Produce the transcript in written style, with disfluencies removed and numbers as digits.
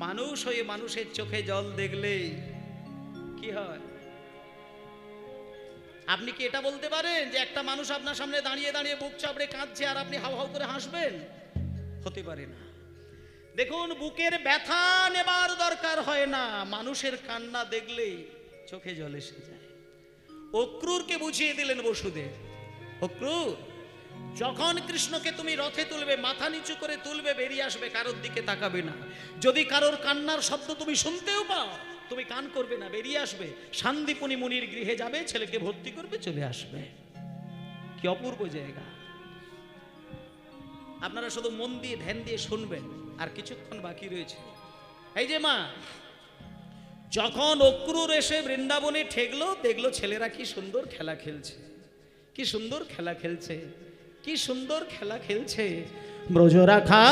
মানুষ হয়ে মানুষের চোখে জল দেখলে কি হয়? আপনি কি এটা বলতে পারেন যে একটা মানুষ আপনার সামনে দাঁড়িয়ে দাঁড়িয়ে বুক চাপড়ে কাঁদছে আর আপনি হাউ হাউ করে হাসবেন? হতে পারে না। দেখুন, বুকের ব্যথা নেবার দরকার হয় না, মানুষের কান্না দেখলেই চোখে জল এসে যায়। অক্রূরকে বুঝিয়ে দিলেন বসুদেব, অক্রূর, যখন কৃষ্ণকে তুমি রথে তুলবে, মাথা নিচু করে তুলবে, বেরিয়ে আসবে, কারোর দিকে তাকাবে না। যদি কারোর কান্নার শব্দ তুমি শুনতেও পাও, তুমি কান করবে না, বেরিয়ে আসবে, শান্তিপুনি মুনির গৃহে যাবে, ছেলেকে ভর্তি করবে, চলে আসবে। কি অপূর্ব জায়গা! আপনারা শুধু মন দিয়ে ধ্যান দিয়ে শুনবেন, আর কিছুক্ষণ বাকি রয়েছে। এই যে মা, যখন অক্রূর এসে বৃন্দাবনে ঠেকলো, দেখলো ছেলেরা কি সুন্দর খেলা খেলছে, কি সুন্দর খেলা খেলছে, কি সুন্দর খেলা খেলছে। ব্রজরাখা